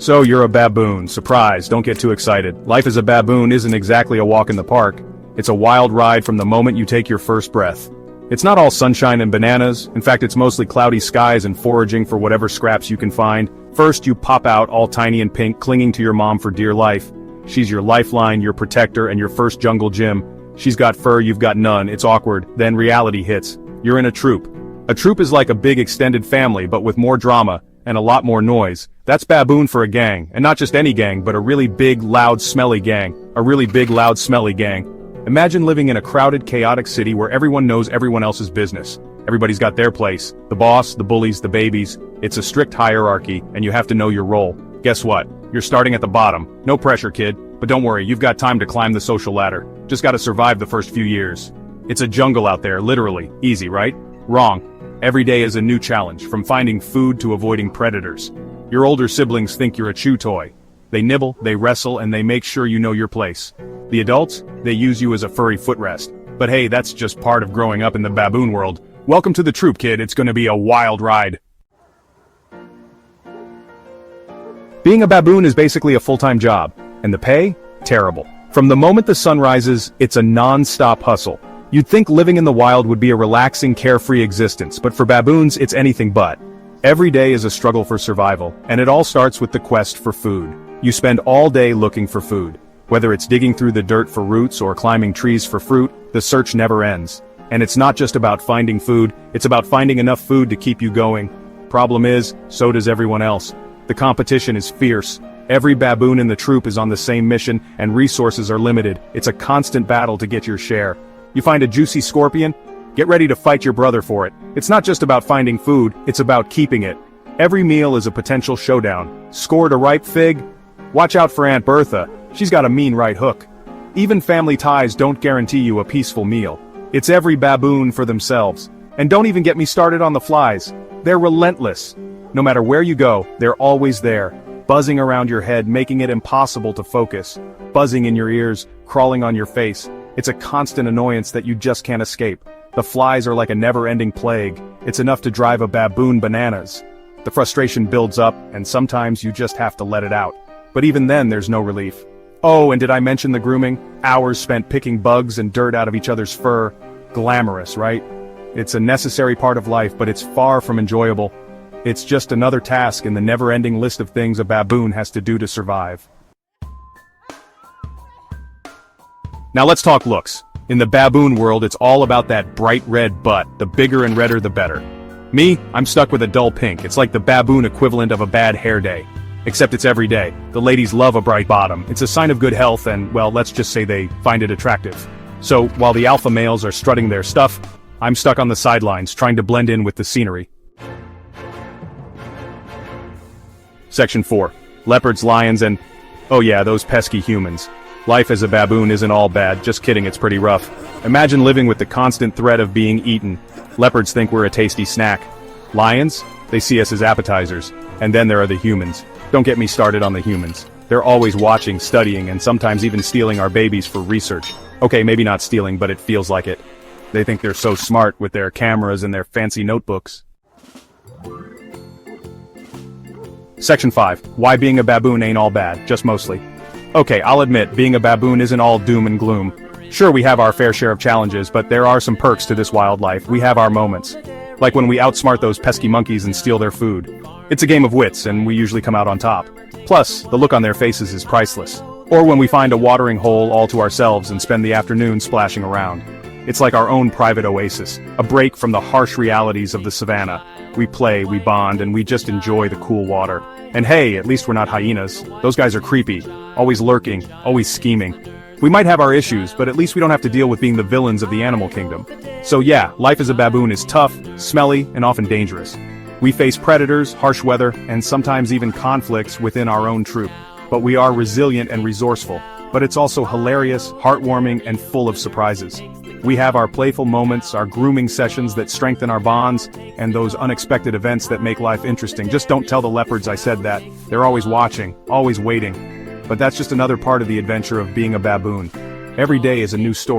So you're a baboon. Surprise, don't get too excited. Life as a baboon isn't exactly a walk in the park. It's a wild ride from the moment you take your first breath. It's not all sunshine and bananas. In fact, it's mostly cloudy skies and foraging for whatever scraps you can find. First, you pop out all tiny and pink, clinging to your mom for dear life. She's your lifeline, your protector, and your first jungle gym. She's got fur, you've got none. It's awkward. Then reality hits. You're in a troop. A troop is like a big extended family, but with more drama and a lot more noise. That's baboon for a gang, and not just any gang, but a really big, loud, smelly gang. A really big, loud, smelly gang. Imagine living in a crowded, chaotic city where everyone knows everyone else's business. Everybody's got their place. The boss, the bullies, the babies. It's a strict hierarchy, and you have to know your role. Guess what? You're starting at the bottom. No pressure, kid. But don't worry, you've got time to climb the social ladder. Just gotta survive the first few years. It's a jungle out there, literally. Easy, right? Wrong. Every day is a new challenge, from finding food to avoiding predators. Your older siblings think you're a chew toy. They nibble, they wrestle, and they make sure you know your place. The adults? They use you as a furry footrest. But hey, that's just part of growing up in the baboon world. Welcome to the troop, kid. It's gonna be a wild ride. Being a baboon is basically a full-time job. And the pay? Terrible. From the moment the sun rises, it's a non-stop hustle. You'd think living in the wild would be a relaxing, carefree existence, but for baboons, it's anything but. Every day is a struggle for survival, and it all starts with the quest for food. You spend all day looking for food. Whether it's digging through the dirt for roots or climbing trees for fruit, the search never ends. And it's not just about finding food, it's about finding enough food to keep you going. Problem is, so does everyone else. The competition is fierce. Every baboon in the troop is on the same mission, and resources are limited. It's a constant battle to get your share. You find a juicy scorpion? Get ready to fight your brother for it. It's not just about finding food, it's about keeping it. Every meal is a potential showdown. Scored a ripe fig? Watch out for Aunt Bertha. She's got a mean right hook. Even family ties don't guarantee you a peaceful meal. It's every baboon for themselves. And don't even get me started on the flies. They're relentless. No matter where you go, they're always there, buzzing around your head, making it impossible to focus. Buzzing in your ears, crawling on your face. It's a constant annoyance that you just can't escape. The flies are like a never-ending plague. It's enough to drive a baboon bananas. The frustration builds up, and sometimes you just have to let it out. But even then, there's no relief. Oh, and did I mention the grooming? Hours spent picking bugs and dirt out of each other's fur. Glamorous, right? It's a necessary part of life, but it's far from enjoyable. It's just another task in the never-ending list of things a baboon has to do to survive. Now let's talk looks. In the baboon world, it's all about that bright red butt. The bigger and redder, the better. Me, I'm stuck with a dull pink. It's like the baboon equivalent of a bad hair day. Except it's every day. The ladies love a bright bottom. It's a sign of good health and, well, let's just say they find it attractive. So, while the alpha males are strutting their stuff, I'm stuck on the sidelines trying to blend in with the scenery. Section 4. Leopards, lions, and... oh yeah, those pesky humans. Life as a baboon isn't all bad, just kidding, it's pretty rough. Imagine living with the constant threat of being eaten. Leopards think we're a tasty snack. Lions? They see us as appetizers. And then there are the humans. Don't get me started on the humans. They're always watching, studying, and sometimes even stealing our babies for research. Okay, maybe not stealing, but it feels like it. They think they're so smart with their cameras and their fancy notebooks. Section 5. Why being a baboon ain't all bad, just mostly. Okay, I'll admit, being a baboon isn't all doom and gloom. Sure, we have our fair share of challenges, but there are some perks to this wildlife. We have our moments. Like when we outsmart those pesky monkeys and steal their food. It's a game of wits, and we usually come out on top. Plus, the look on their faces is priceless. Or when we find a watering hole all to ourselves and spend the afternoon splashing around. It's like our own private oasis, a break from the harsh realities of the savannah. We play, we bond, and we just enjoy the cool water. And hey, at least we're not hyenas. Those guys are creepy, always lurking, always scheming. We might have our issues, but at least we don't have to deal with being the villains of the animal kingdom. So yeah, life as a baboon is tough, smelly, and often dangerous. We face predators, harsh weather, and sometimes even conflicts within our own troop. But we are resilient and resourceful. But it's also hilarious, heartwarming, and full of surprises. We have our playful moments, our grooming sessions that strengthen our bonds, and those unexpected events that make life interesting. Just don't tell the leopards I said that. They're always watching, always waiting. But that's just another part of the adventure of being a baboon. Every day is a new story.